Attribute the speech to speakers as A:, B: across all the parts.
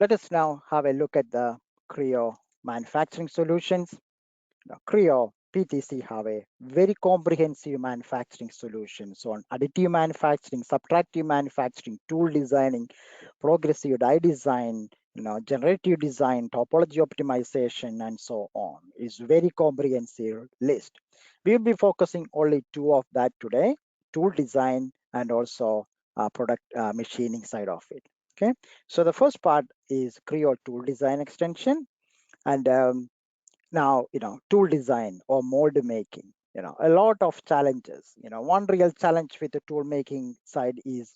A: Let us now have a look at the Creo manufacturing solutions. Now, Creo PTC have a very comprehensive manufacturing solutions on additive manufacturing, subtractive manufacturing, tool designing, progressive die design, generative design, topology optimization, and so on. It's very comprehensive list. We'll be focusing only two of that today: tool design and also product machining side of it. Okay, so the first part is Creo tool design extension, and now tool design or mold making, a lot of challenges. One real challenge with the tool making side is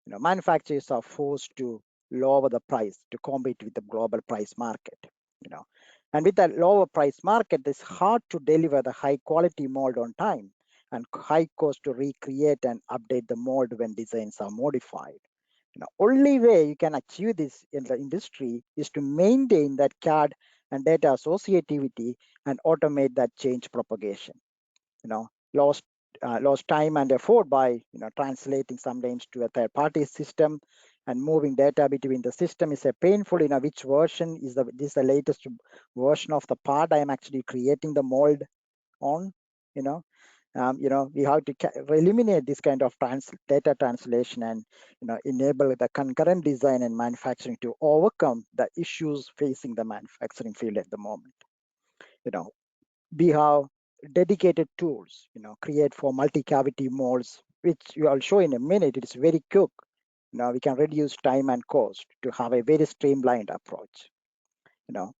A: manufacturers are forced to lower the price to compete with the global price market. you know and with that lower price market, it's hard to deliver the high quality mold on time, and high cost to recreate and update the mold when designs are modified. Only way you can achieve this in the industry is to maintain that CAD and data associativity and automate that change propagation. Lost lost time and effort by translating sometimes to a third party system, and moving data between the system is a painful. Which version is the latest version of the part I am actually creating the mold on. you know we have to eliminate this kind of data translation, and enable the concurrent design and manufacturing to overcome the issues facing the manufacturing field at the moment. you know we have dedicated tools create for multi-cavity molds, which I'll show in a minute. It's very quick. We can reduce time and cost to have a very streamlined approach.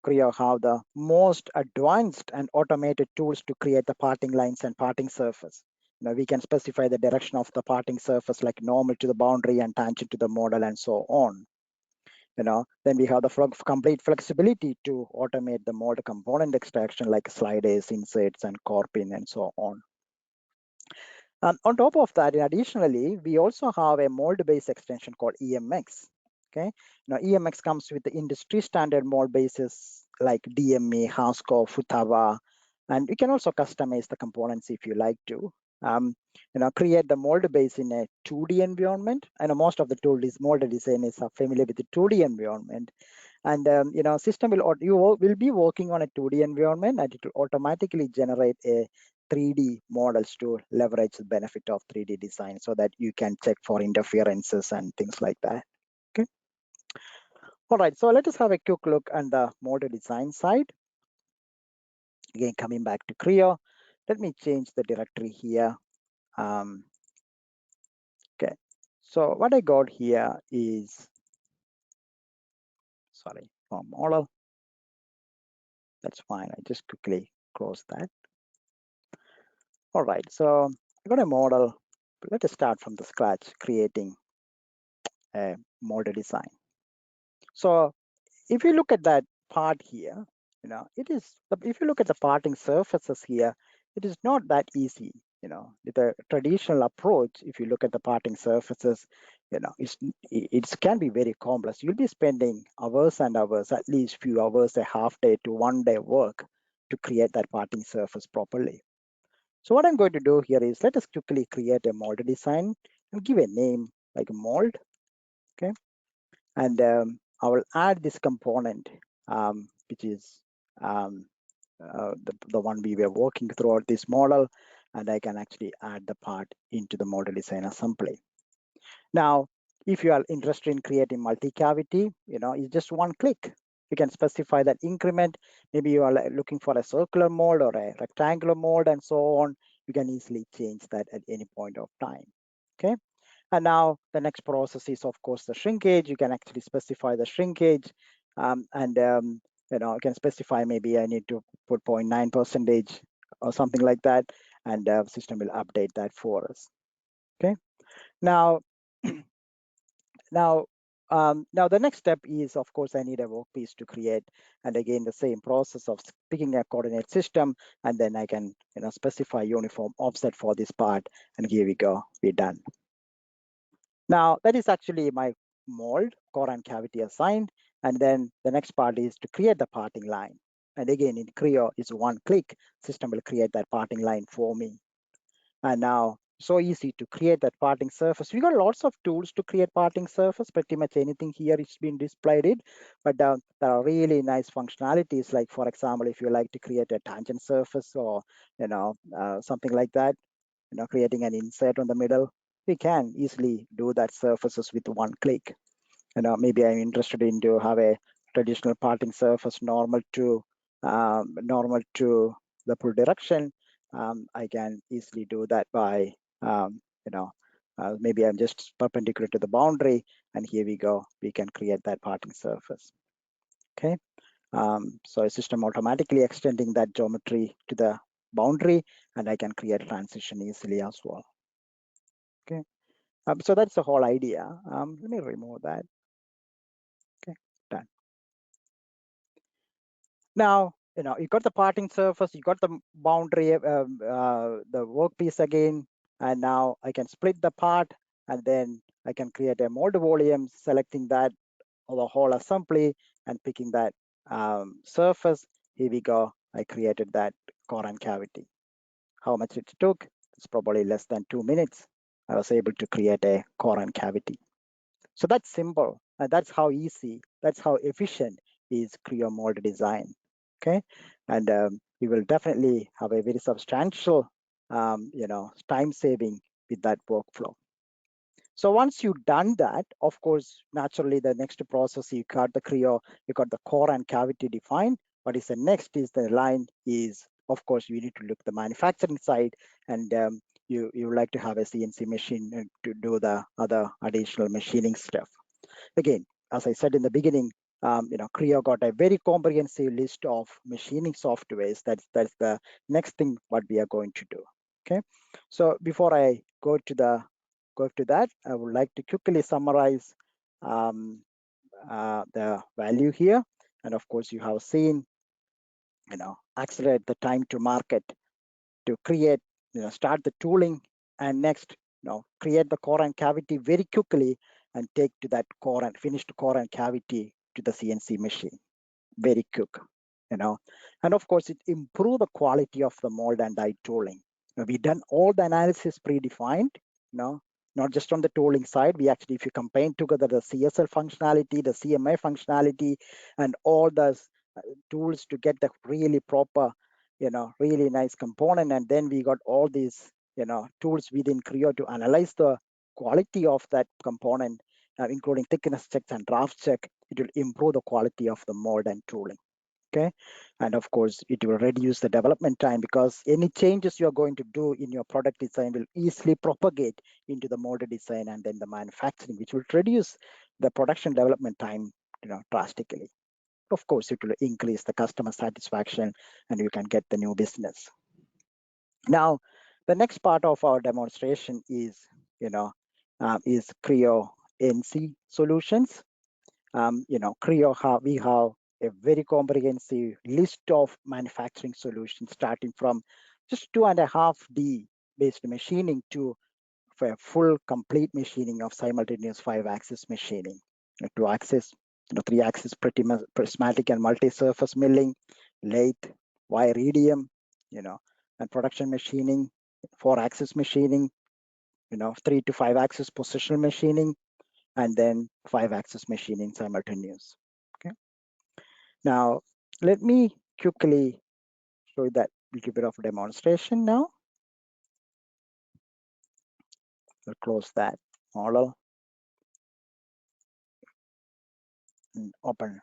A: Creo have the most advanced and automated tools to create the parting lines and parting surface. We can specify the direction of the parting surface like normal to the boundary and tangent to the model and so on. Then we have the complete flexibility to automate the mold component extraction like sliders, inserts, and corping and so on. On top of that, additionally, we also have a mold-based extension called EMX. Okay, now EMX comes with the industry standard mold bases like DME, Haskell, Futaba, and you can also customize the components if you like to. Create the mold base in a 2D environment. And most of the mold designers are familiar with the 2D environment. And system you will be working on a 2D environment, and it will automatically generate a 3D models to leverage the benefit of 3D design, so that you can check for interferences and things like that. Okay. All right, so let us have a quick look on the mold design side. Again, coming back to Creo, let me change the directory here. Okay, so what I got here is, sorry, for model. That's fine. I just quickly close that. All right, so I got a model. Let us start from the scratch, creating a model design. So if you look at that part here, it is, if you look at the parting surfaces here, it is not that easy. With a traditional approach, if you look at the parting surfaces, it can be very complex. You'll be spending hours and hours, at least few hours, a half day to 1 day work to create that parting surface properly. So what I'm going to do here is, let us quickly create a mold design and give a name like a mold. Okay, and I will add this component, which is the one we were working throughout this model, and I can actually add the part into the model design assembly. Now, if you are interested in creating multi-cavity, it's just one click. You can specify that increment. Maybe you are looking for a circular mold or a rectangular mold and so on. You can easily change that at any point of time. Okay. And now the next process is, of course, the shrinkage. You can actually specify the shrinkage, and you can specify, maybe I need to put 0.9% or something like that, and the system will update that for us. Okay. Now, now the next step is, of course, I need a workpiece to create, and again the same process of picking a coordinate system, and then I can specify uniform offset for this part, and here we go, we're done. Now that is actually my mold, core and cavity assigned, and then the next part is to create the parting line. And again, in Creo, it's one click, system will create that parting line for me. And now so easy to create that parting surface. We got lots of tools to create parting surface. Pretty much anything here is been displayed it, but there are really nice functionalities. Like for example, if you like to create a tangent surface or something like that, creating an insert on the middle, we can easily do that surfaces with one click. Maybe I'm interested in to have a traditional parting surface normal to the pull direction. I can easily do that by maybe I'm just perpendicular to the boundary, and here we go. We can create that parting surface. Okay. So a system automatically extending that geometry to the boundary, and I can create transition easily as well. Okay. So that's the whole idea. Let me remove that. Okay, done. Now, you got the parting surface, you got the boundary, the workpiece again, and now I can split the part, and then I can create a mold volume, selecting that or the whole assembly and picking that surface. Here we go. I created that core and cavity. How much it took? It's probably less than 2 minutes. I was able to create a core and cavity. So that's simple. And that's how easy, that's how efficient is Creo mold design. Okay. And we will definitely have a very substantial, time saving with that workflow. So once you've done that, of course, naturally the next process, you got the Creo, you got the core and cavity defined. What is the next is the line is, of course, you need to look the manufacturing side, and you like to have a CNC machine to do the other additional machining stuff. Again, as I said in the beginning, Creo got a very comprehensive list of machining softwares. That's the next thing what we are going to do. Okay, so before I go to that, I would like to quickly summarize the value here. And of course, you have seen, accelerate the time to market, to create, start the tooling, and next, create the core and cavity very quickly and take to that core and finished core and cavity to the CNC machine very quick, and of course it improve the quality of the mold and die tooling. We done all the analysis predefined, not just on the tooling side. We actually, if you combine together the CSL functionality, the CMA functionality, and all the tools to get the really proper, really nice component, and then we got all these, tools within Creo to analyze the quality of that component, including thickness checks and draft check. It will improve the quality of the mold and tooling. Okay, and of course it will reduce the development time, because any changes you're going to do in your product design will easily propagate into the molded design and then the manufacturing, which will reduce the production development time, drastically. Of course, it will increase the customer satisfaction and you can get the new business. Now, the next part of our demonstration is, is Creo NC solutions. Creo we have a very comprehensive list of manufacturing solutions, starting from just 2.5D based machining to for full complete machining of simultaneous 5-axis machining, 2-axis, 3-axis prismatic and multi-surface milling, lathe, wire radium, and production machining, 4-axis machining, 3 to 5-axis positional machining, and then 5-axis machining simultaneous. Okay. Now, let me quickly show you that little bit of a demonstration now. We'll close that model and open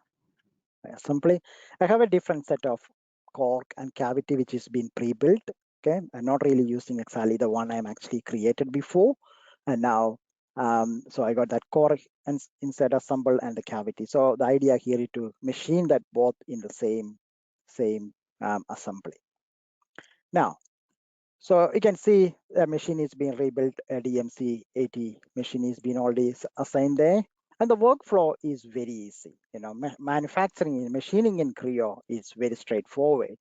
A: assembly. I have a different set of cork and cavity which is been pre-built. Okay, I'm not really using exactly the one I'm actually created before. And now, so I got that core and insert assemble and the cavity. So the idea here is to machine that both in the same assembly. Now, so you can see the machine is being rebuilt, a DMC 80 machine is being already assigned there. And the workflow is very easy. Manufacturing and machining in Creo is very straightforward.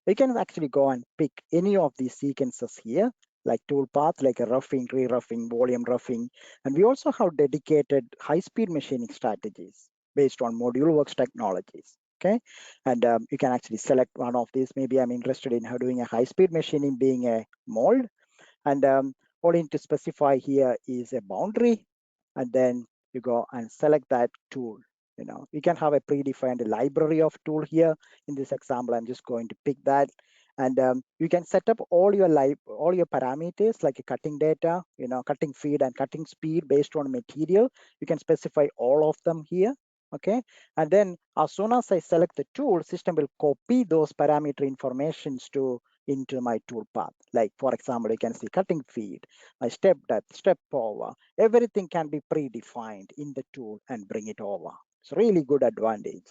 A: We can actually go and pick any of these sequences here, like toolpath, like a roughing, re-roughing, volume roughing. And we also have dedicated high-speed machining strategies based on ModuleWorks technologies. Okay, and you can actually select one of these. Maybe I'm interested in how doing a high-speed machining being a mold. And all you need to specify here is a boundary, and then you go and select that tool. You can have a predefined library of tool here. In this example, I'm just going to pick that, and you can set up all your parameters like cutting data, cutting feed and cutting speed based on material. You can specify all of them here. Okay, and then as soon as I select the tool, system will copy those parameter informations into my tool path. Like for example, you can see cutting feed, my step depth, step over, everything can be predefined in the tool and bring it over. It's really good advantage.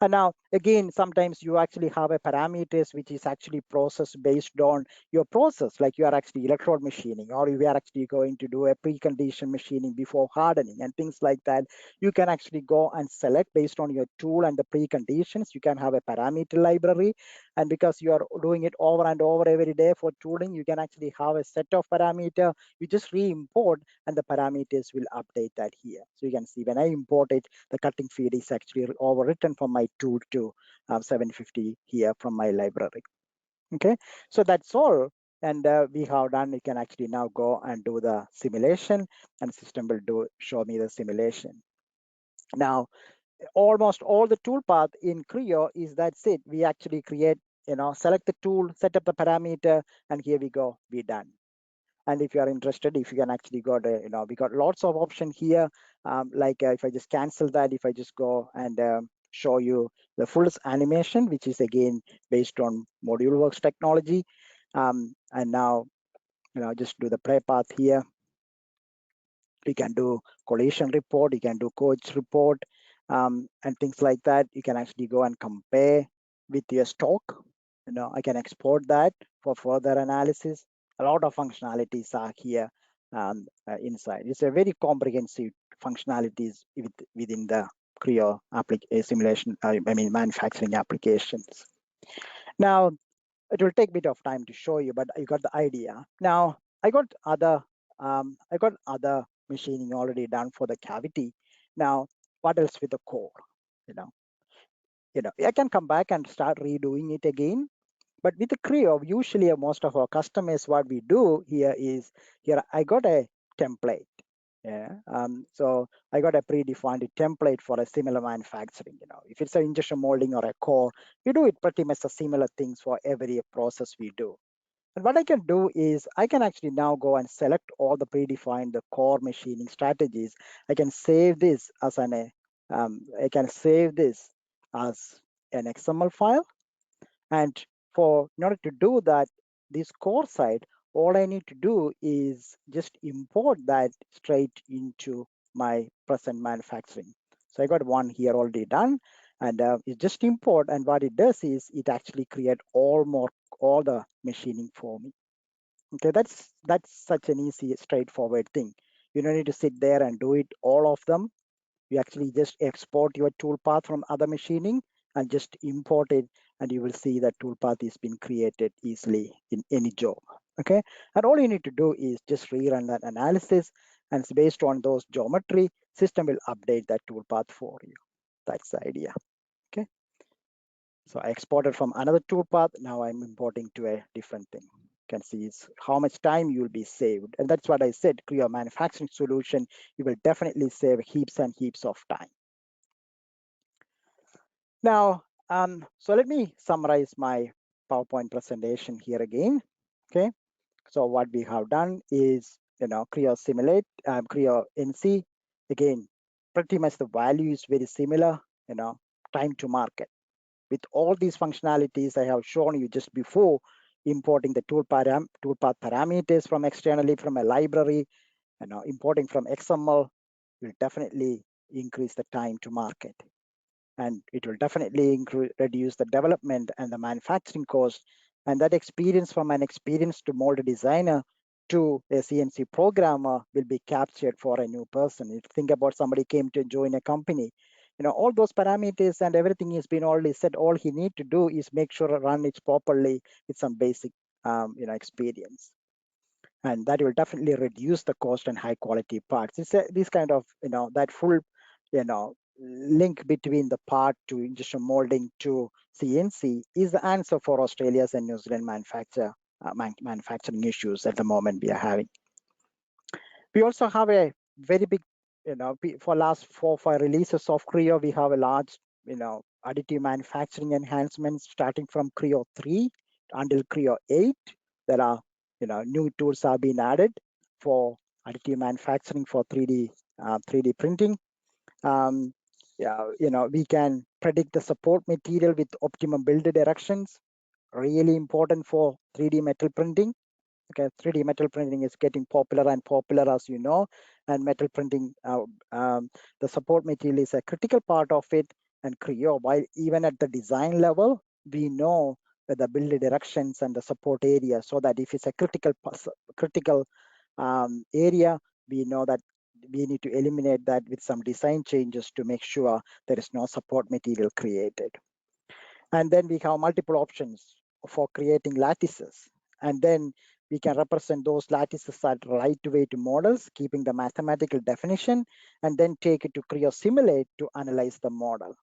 A: And now, again, sometimes you actually have a parameters which is actually processed based on your process, like you are actually electrode machining, or you are actually going to do a precondition machining before hardening and things like that. You can actually go and select based on your tool and the preconditions. You can have a parameter library. And because you are doing it over and over every day for tooling, you can actually have a set of parameter. You just re-import and the parameters will update that here. So you can see when I import it, the cutting feed is actually overwritten from my tool to 750 here from my library. Okay, so that's all. And we have done, you can actually now go and do the simulation, and system will show me the simulation. Now, almost all the tool path in Creo is that's it. We actually create, select the tool, set up the parameter, and here we go, we're done. And if you are interested, if you can actually go to, we got lots of options here. Like if I just cancel that, if I just go and show you the full animation, which is again based on ModuleWorks technology. And now, just do the play path here. You can do collision report, you can do coach report, and things like that. You can actually go and compare with your stock. I can export that for further analysis. A lot of functionalities are here inside. It's a very comprehensive functionalities within the Creo simulation, manufacturing applications. Now, it will take a bit of time to show you, but you got the idea. Now, I got other machining already done for the cavity. Now, what else with the core? I can come back and start redoing it again. But with the Creo, usually most of our customers, what we do here is, here I got a template. Yeah. So I got a predefined template for a similar manufacturing. If it's an injection molding or a core, we do it pretty much the similar things for every process we do. And what I can do is I can actually now go and select all the predefined the core machining strategies. I can save this as I can save this as an XML file. And in order to do that, this core side, all I need to do is just import that straight into my present manufacturing. So I got one here already done, and it's just import. And what it does is it actually create all the machining for me. Okay, that's such an easy, straightforward thing. You don't need to sit there and do it all of them. You actually just export your toolpath from other machining and just import it, and you will see that toolpath is been created easily in any job. Okay, and all you need to do is just rerun that analysis, and it's based on those geometry, system will update that toolpath for you. That's the idea. Okay, so I exported from another toolpath. Now I'm importing to a different thing. You can see it's how much time you will be saved, and that's what I said. Creo manufacturing solution, you will definitely save heaps and heaps of time. Now, so let me summarize my PowerPoint presentation here again. Okay, so what we have done is, Creo simulate, Creo NC. Again, pretty much the value is very similar. Time to market. With all these functionalities I have shown you just before, importing the toolpath parameters from externally from a library, importing from XML will definitely increase the time to market. And it will definitely reduce the development and the manufacturing cost. And that experience from an experienced mold designer to a CNC programmer will be captured for a new person. If you think about somebody came to join a company, all those parameters and everything has been already set. All he need to do is make sure to run it properly with some basic, experience. And that will definitely reduce the cost and high quality parts. It's this kind of, that full, link between the part to injection molding to CNC is the answer for Australia's and New Zealand manufacturing issues at the moment we are having. We also have a very big, for last 4 or 5 releases of Creo, we have a large, additive manufacturing enhancements starting from Creo 3 until Creo 8. There are, new tools are being added for additive manufacturing for 3D printing. Yeah, we can predict the support material with optimum build directions. Really important for 3D metal printing. Okay, 3D metal printing is getting popular and popular, as you know, and metal printing, the support material is a critical part of it. And Creo, while even at the design level, we know the build directions and the support area, so that if it's a critical area, we know that we need to eliminate that with some design changes to make sure there is no support material created. And then we have multiple options for creating lattices. And then we can represent those lattices at lightweight models, keeping the mathematical definition, and then take it to Creo Simulate to analyze the model.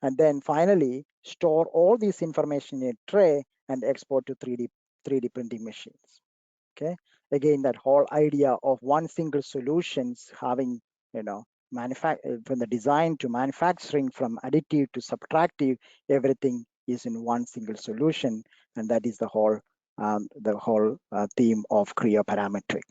A: And then finally, store all this information in a tray and export to 3D printing machines. Okay, again, that whole idea of one single solutions having, from the design to manufacturing, from additive to subtractive, everything is in one single solution, and that is the whole theme of Creo parametric.